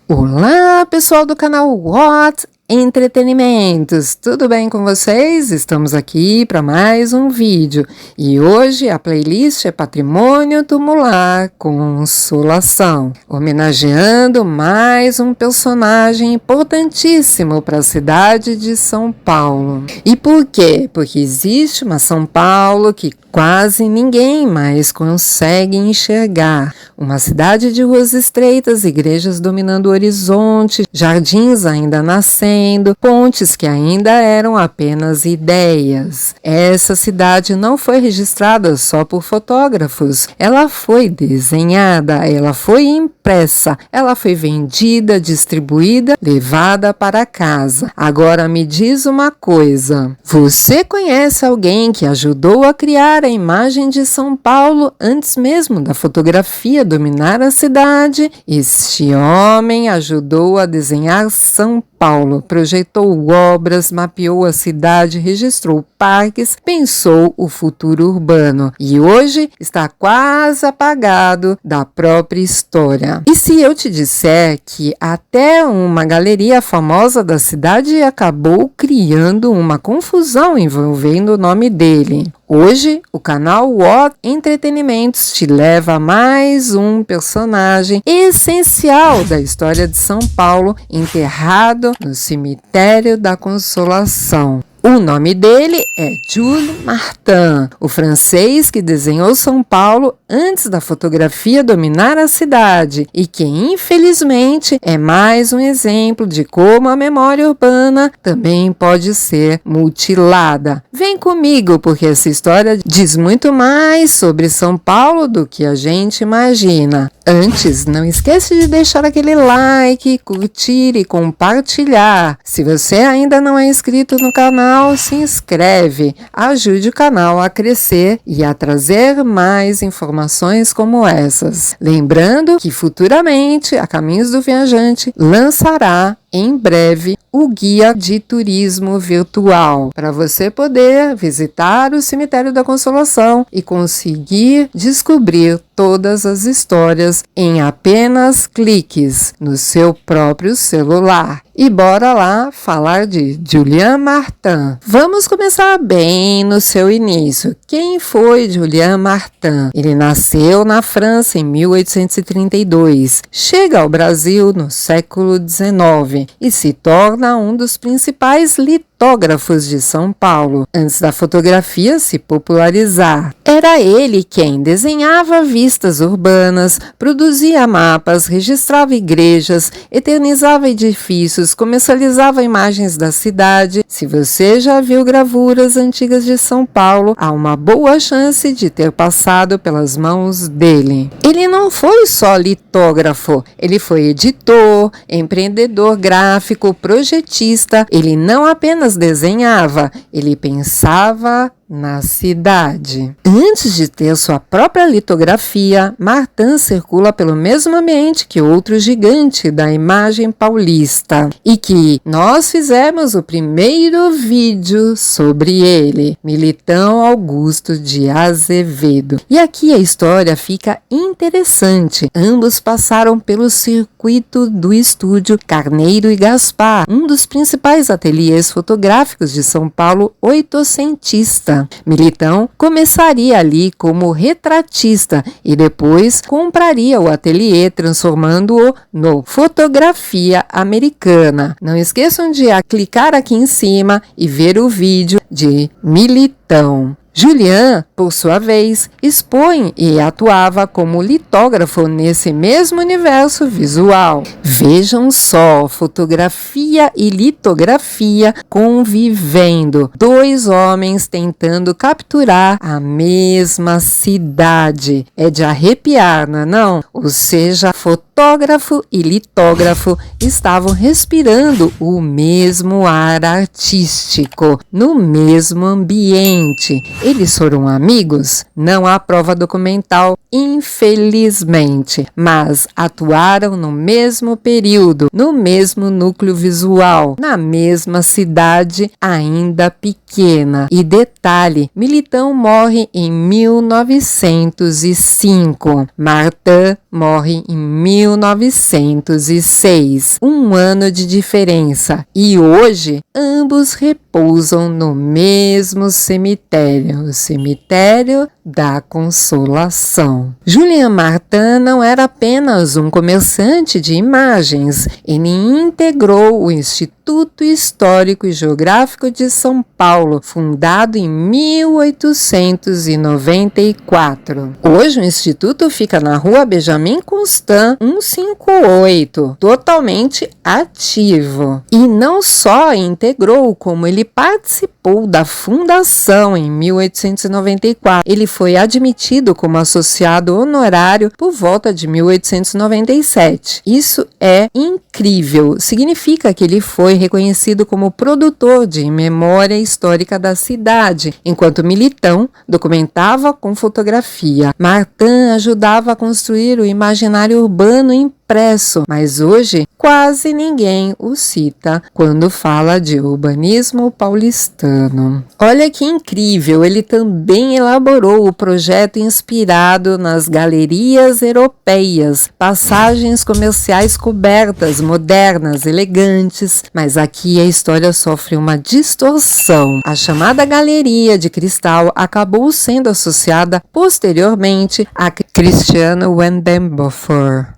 Olá, pessoal do canal What Entretenimentos, tudo bem com vocês? Estamos aqui para mais um vídeo e hoje a playlist é Patrimônio Tumular Consolação, homenageando mais um personagem importantíssimo para a cidade de São Paulo. E por quê? Porque existe uma São Paulo que quase ninguém mais consegue enxergar. Uma cidade de ruas estreitas, igrejas dominando o horizonte, jardins ainda nascendo, pontes que ainda eram apenas ideias. Essa cidade não foi registrada só por fotógrafos. Ela foi desenhada, ela foi impressa, ela foi vendida, distribuída, levada para casa. Agora me diz uma coisa. Você conhece alguém que ajudou a criar a imagem de São Paulo antes mesmo da fotografia dominar a cidade? Este homem ajudou a desenhar São Paulo, projetou obras, mapeou a cidade, registrou parques, pensou o futuro urbano e hoje está quase apagado da própria história. E se eu te disser que até uma galeria famosa da cidade acabou criando uma confusão envolvendo o nome dele? Hoje, o canal What Entretenimentos te leva a mais um personagem essencial da história de São Paulo, enterrado no Cemitério da Consolação. O nome dele é Jules Martin, o francês que desenhou São Paulo antes da fotografia dominar a cidade e que, infelizmente, é mais um exemplo de como a memória urbana também pode ser mutilada. Vem comigo, porque essa história diz muito mais sobre São Paulo do que a gente imagina. Antes, não esqueça de deixar aquele like, curtir e compartilhar. Se você ainda não é inscrito no canal, se inscreve. Ajude o canal a crescer e a trazer mais informações como essas. Lembrando que futuramente a Caminhos do Viajante lançará em breve o guia de turismo virtual para você poder visitar o Cemitério da Consolação e conseguir descobrir todas as histórias em apenas cliques no seu próprio celular. E bora lá falar de Jules Martin. Vamos começar bem no seu início. Quem foi Jules Martin? Ele nasceu na França em 1832, chega ao Brasil no século XIX e se torna um dos principais litógrafos de São Paulo, antes da fotografia se popularizar. Era ele quem desenhava vistas urbanas, produzia mapas, registrava igrejas, eternizava edifícios, comercializava imagens da cidade. Se você já viu gravuras antigas de São Paulo, há uma boa chance de ter passado pelas mãos dele. Ele não foi só litógrafo, ele foi editor, empreendedor gráfico, projetista. Ele não apenas desenhava, ele pensava na cidade. Antes de ter sua própria litografia, Martin circula pelo mesmo ambiente que outro gigante da imagem paulista e que nós fizemos o primeiro vídeo sobre ele, Militão Augusto de Azevedo. E aqui a história fica interessante. Ambos passaram pelo circuito do estúdio Carneiro e Gaspar, um dos principais ateliês fotográficos de São Paulo, oitocentista. Militão começaria ali como retratista e depois compraria o ateliê, transformando-o no Fotografia Americana. Não esqueçam de clicar aqui em cima e ver o vídeo de Militão. Julian, por sua vez, expõe e atuava como litógrafo nesse mesmo universo visual. Vejam só, fotografia e litografia convivendo. Dois homens tentando capturar a mesma cidade. É de arrepiar, não é não? Ou seja, fotógrafo e litógrafo estavam respirando o mesmo ar artístico, no mesmo ambiente. Eles foram amigos? Não há prova documental, infelizmente, mas atuaram no mesmo período, no mesmo núcleo visual, na mesma cidade ainda pequena. E detalhe, Militão morre em 1905, Martin morre em 1905. 1906, um ano de diferença, e hoje ambos repousam no mesmo cemitério, o cemitério da Consolação. Julien Martin não era apenas um comerciante de imagens, ele integrou o Instituto Histórico e Geográfico de São Paulo, fundado em 1894. Hoje o instituto fica na Rua Benjamin Constant, 158, totalmente ativo. E não só integrou, como ele participou da fundação em 1894. Ele foi admitido como associado honorário por volta de 1897. Isso é incrível. Significa que ele foi reconhecido como produtor de memória histórica da cidade, enquanto Militão documentava com fotografia. Martin ajudava a construir o imaginário urbano impresso, mas hoje quase ninguém o cita quando fala de urbanismo paulistano. Olha que incrível, ele também elaborou o projeto inspirado nas galerias europeias, passagens comerciais cobertas, modernas, elegantes, mas aqui a história sofre uma distorção. A chamada Galeria de Cristal acabou sendo associada posteriormente a Christian Wendenhofer,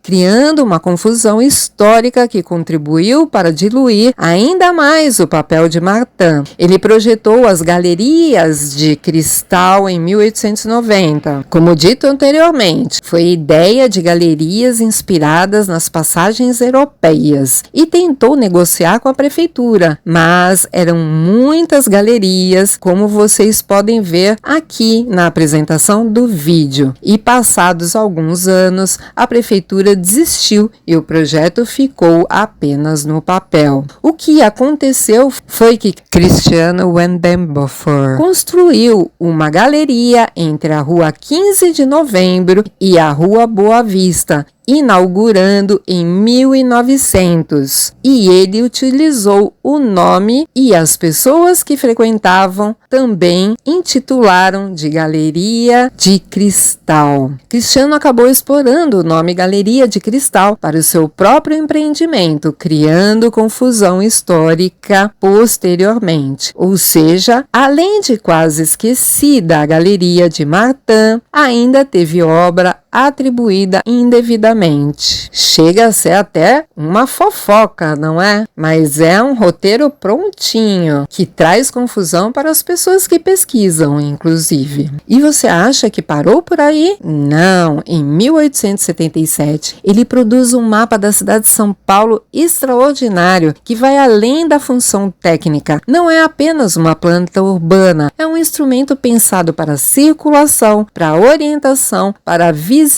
criando uma confusão histórica que contribuiu para diluir ainda mais o papel de Martin. Ele projetou as galerias de cristal em 1890. Como dito anteriormente, foi ideia de galerias inspiradas nas passagens europeias e tentou negociar com a prefeitura, mas eram muitas galerias, como vocês podem ver aqui na apresentação do vídeo. E passados alguns anos, a prefeitura desistiu e o projeto ficou apenas no papel. O que aconteceu foi que Christian Wendenhofer construiu uma galeria entre a Rua 15 de Novembro e a Rua Boa Vista, inaugurando em 1900, e ele utilizou o nome e as pessoas que frequentavam também intitularam de Galeria de Cristal. Cristiano acabou explorando o nome Galeria de Cristal para o seu próprio empreendimento, criando confusão histórica posteriormente. Ou seja, além de quase esquecida a Galeria de Martin, ainda teve obra atribuída indevidamente. Chega a ser até uma fofoca, não é? Mas é um roteiro prontinho, que traz confusão para as pessoas que pesquisam, inclusive. E você acha que parou por aí? Não. Em 1877, ele produz um mapa da cidade de São Paulo extraordinário, que vai além da função técnica. Não é apenas uma planta urbana, é um instrumento pensado para circulação, para orientação, para visitantes,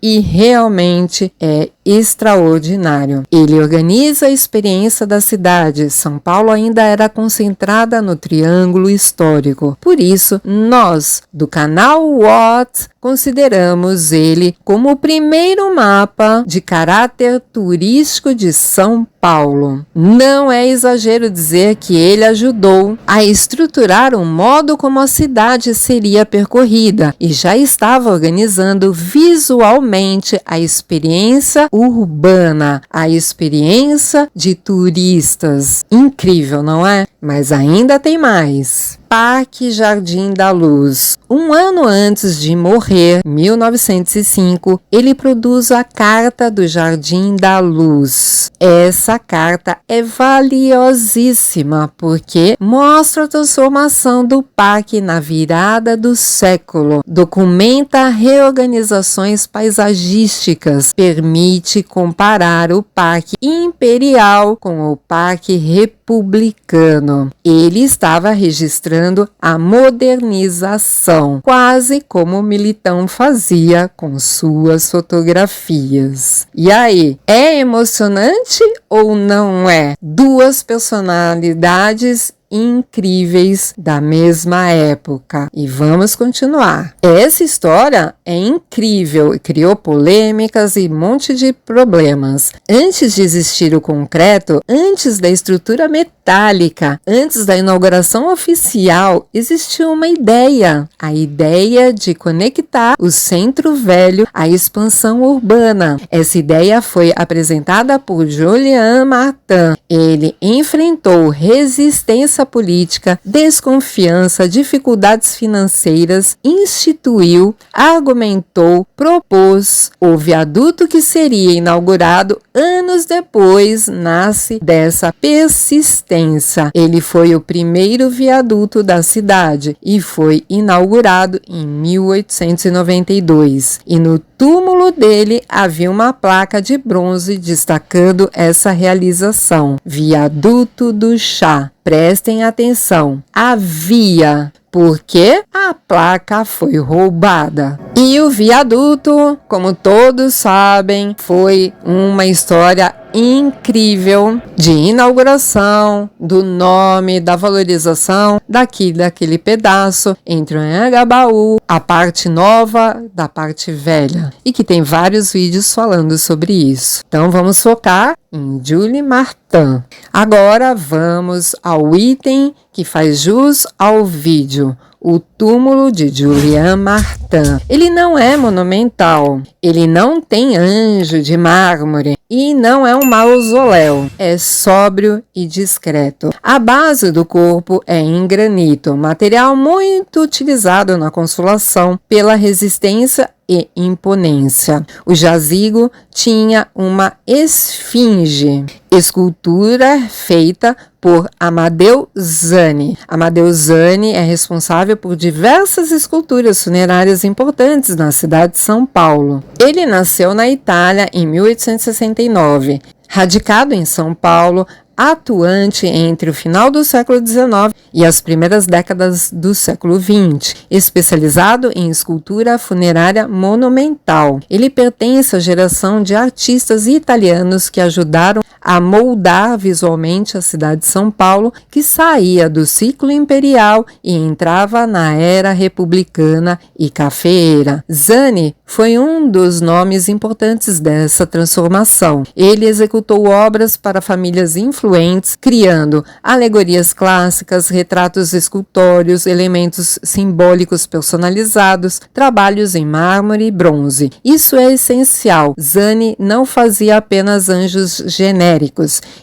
e realmente é extraordinário. Ele organiza a experiência da cidade. São Paulo ainda era concentrada no Triângulo Histórico. Por isso, nós, do canal What, consideramos ele como o primeiro mapa de caráter turístico de São Paulo. Não é exagero dizer que ele ajudou a estruturar o modo como a cidade seria percorrida e já estava organizando visualmente a experiência urbana, a experiência de turistas. Incrível, não é? Mas ainda tem mais. Parque Jardim da Luz. Um ano antes de morrer, 1905, ele produz a Carta do Jardim da Luz. Essa carta é valiosíssima porque mostra a transformação do parque na virada do século, documenta reorganizações paisagísticas, permite comparar o Parque Imperial com o Parque Republicano. Ele estava registrando a modernização, quase como Militão fazia com suas fotografias. E aí, é emocionante ou não é? Duas personalidades incríveis da mesma época. E vamos continuar. Essa história é incrível e criou polêmicas e um monte de problemas. Antes de existir o concreto, antes da estrutura metálica, antes da inauguração oficial, existiu uma ideia. A ideia de conectar o Centro Velho à expansão urbana. Essa ideia foi apresentada por Julian Martin. Ele enfrentou resistência política, desconfiança, dificuldades financeiras, instituiu, argumentou, propôs. O viaduto que seria inaugurado anos depois nasce dessa persistência. Ele foi o primeiro viaduto da cidade e foi inaugurado em 1892. E no túmulo dele havia uma placa de bronze destacando essa realização. Viaduto do Chá. Prestem atenção. Havia, porque a placa foi roubada. E o viaduto, como todos sabem, foi uma história incrível de inauguração, do nome, da valorização daquele pedaço entre o Anhangabaú, a parte nova da parte velha, e que tem vários vídeos falando sobre isso. Então vamos focar em Julie Martin. Agora vamos ao item que faz jus ao vídeo. O túmulo de Julian Martin. Ele não é monumental, ele não tem anjo de mármore e não é um mausoléu, é sóbrio e discreto. A base do corpo é em granito, material muito utilizado na Consolação pela resistência e imponência. O jazigo tinha uma esfinge, escultura feita por Amadeu Zani. Amadeu Zani é responsável por diversas esculturas funerárias importantes na cidade de São Paulo. Ele nasceu na Itália em 1869. Radicado em São Paulo, atuante entre o final do século XIX e as primeiras décadas do século XX, especializado em escultura funerária monumental. Ele pertence à geração de artistas italianos que ajudaram a moldar visualmente a cidade de São Paulo, que saía do ciclo imperial e entrava na era republicana e cafeeira. Zani foi um dos nomes importantes dessa transformação. Ele executou obras para famílias influentes, criando alegorias clássicas, retratos escultórios, elementos simbólicos personalizados, trabalhos em mármore e bronze. Isso é essencial. Zani não fazia apenas anjos genéricos,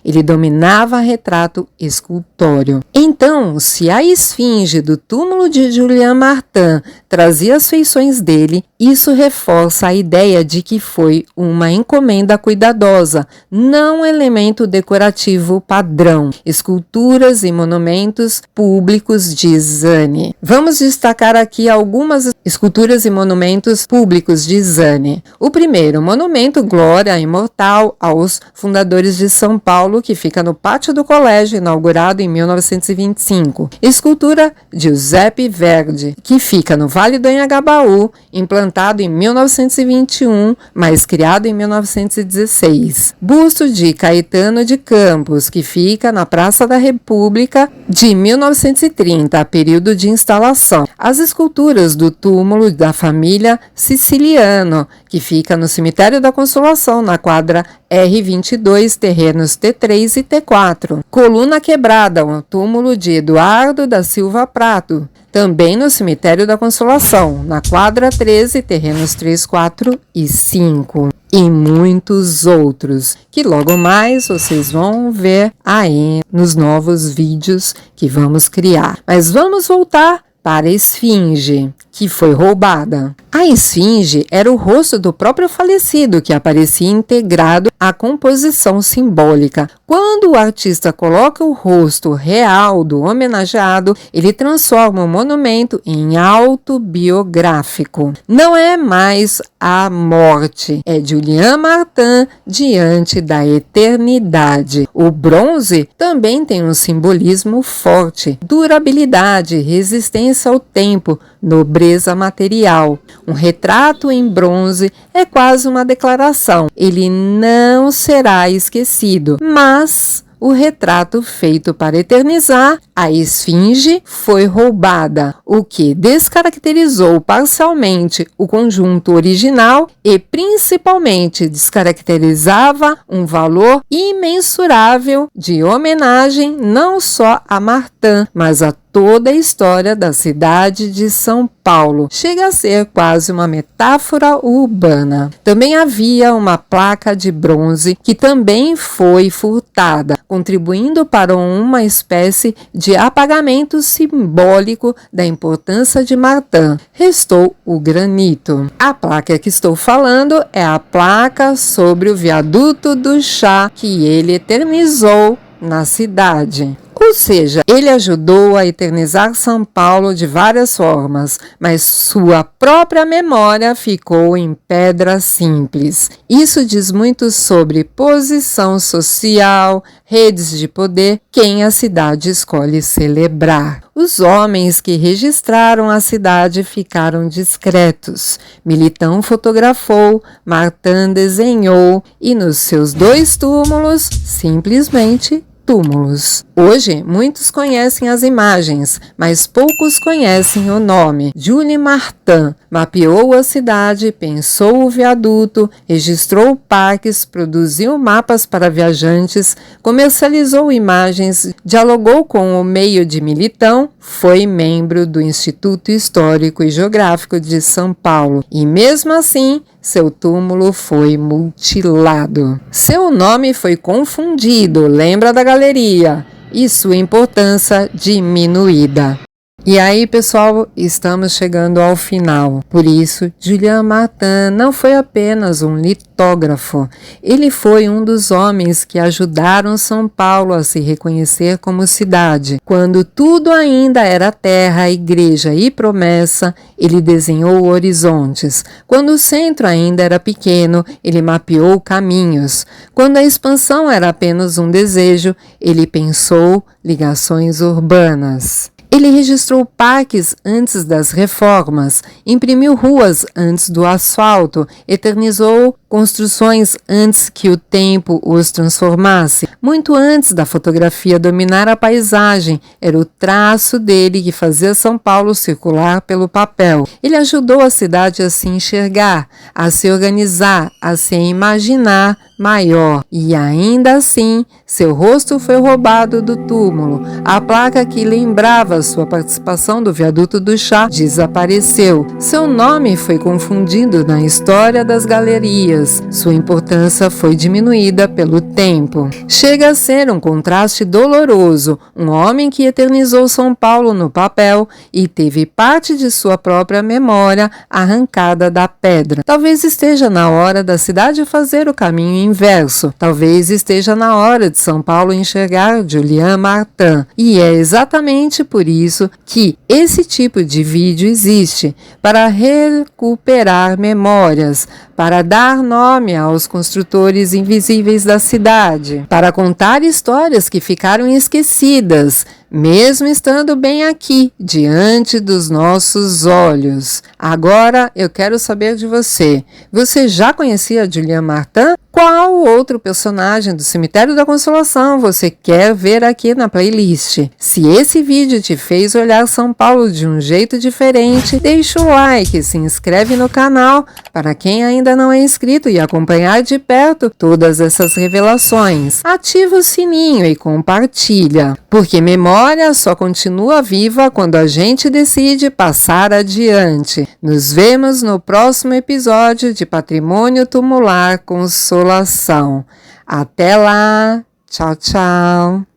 ele dominava retrato escultório. Então, se a esfinge do túmulo de Julian Martin trazia as feições dele, isso reforça a ideia de que foi uma encomenda cuidadosa, não um elemento decorativo padrão. Esculturas e monumentos públicos de Zani. Vamos destacar aqui algumas esculturas e monumentos públicos de Zani. O primeiro, monumento Glória Imortal aos fundadores de São Paulo, que fica no pátio do colégio, inaugurado em 1925. Escultura de Giuseppe Verdi, que fica no Vale do Anhangabaú, implantado em 1921, mas criado em 1916. Busto de Caetano de Campos, que fica na Praça da República, de 1930, período de instalação. As esculturas do túmulo da família Siciliano, que fica no Cemitério da Consolação, na quadra R22, terrenos T3 e T4. Coluna Quebrada, o túmulo de Eduardo da Silva Prato, também no Cemitério da Consolação, na quadra 13, terrenos 3, 4 e 5. E muitos outros, que logo mais vocês vão ver aí nos novos vídeos que vamos criar. Mas vamos voltar para a esfinge, que foi roubada. A esfinge era o rosto do próprio falecido, que aparecia integrado à composição simbólica. Quando o artista coloca o rosto real do homenageado, ele transforma o monumento em autobiográfico. Não é mais a morte, é Julian Martin diante da eternidade. O bronze também tem um simbolismo forte: durabilidade, resistência ao tempo, nobreza material. Um retrato em bronze é quase uma declaração: ele não será esquecido, mas o retrato feito para eternizar a esfinge foi roubada, o que descaracterizou parcialmente o conjunto original e principalmente descaracterizava um valor imensurável de homenagem não só a Martin, mas a toda a história da cidade de São Paulo. Chega a ser quase uma metáfora urbana. Também havia uma placa de bronze que também foi furtada, contribuindo para uma espécie de apagamento simbólico da importância de Martin. Restou o granito. A placa que estou falando é a placa sobre o viaduto do chá que ele eternizou na cidade. Ou seja, ele ajudou a eternizar São Paulo de várias formas, mas sua própria memória ficou em pedra simples. Isso diz muito sobre posição social, redes de poder, quem a cidade escolhe celebrar. Os homens que registraram a cidade ficaram discretos. Militão fotografou, Martin desenhou e nos seus 2 túmulos, simplesmente túmulos. Hoje, muitos conhecem as imagens, mas poucos conhecem o nome. Julie Martin mapeou a cidade, pensou o viaduto, registrou parques, produziu mapas para viajantes, comercializou imagens, dialogou com o meio de Militão, foi membro do Instituto Histórico e Geográfico de São Paulo e, mesmo assim, seu túmulo foi mutilado. Seu nome foi confundido, lembra da galeria, e sua importância diminuída. E aí, pessoal, estamos chegando ao final. Por isso, Julian Martin não foi apenas um litógrafo. Ele foi um dos homens que ajudaram São Paulo a se reconhecer como cidade. Quando tudo ainda era terra, igreja e promessa, ele desenhou horizontes. Quando o centro ainda era pequeno, ele mapeou caminhos. Quando a expansão era apenas um desejo, ele pensou ligações urbanas. Ele registrou parques antes das reformas, imprimiu ruas antes do asfalto, eternizou construções antes que o tempo os transformasse. Muito antes da fotografia dominar a paisagem, era o traço dele que fazia São Paulo circular pelo papel. Ele ajudou a cidade a se enxergar, a se organizar, a se imaginar maior. E ainda assim, seu rosto foi roubado do túmulo. A placa que lembrava sua participação do viaduto do chá desapareceu. Seu nome foi confundido na história das galerias. Sua importância foi diminuída pelo tempo. Chega a ser um contraste doloroso, um homem que eternizou São Paulo no papel e teve parte de sua própria memória arrancada da pedra. Talvez esteja na hora da cidade fazer o caminho inverso. Talvez esteja na hora de São Paulo enxergar Julian Martin. E é exatamente por isso que esse tipo de vídeo existe, para recuperar memórias, para dar nome aos construtores invisíveis da cidade, para contar histórias que ficaram esquecidas, mesmo estando bem aqui, diante dos nossos olhos. Agora eu quero saber de você. Você já conhecia Julian Martin? Qual outro personagem do Cemitério da Consolação você quer ver aqui na playlist? Se esse vídeo te fez olhar São Paulo de um jeito diferente, deixa o like, se inscreve no canal para quem ainda não é inscrito e acompanhar de perto todas essas revelações. Ativa o sininho e compartilha, porque memória só continua viva quando a gente decide passar adiante. Nos vemos no próximo episódio de Patrimônio Tumular Consolação. Até lá! Tchau, tchau!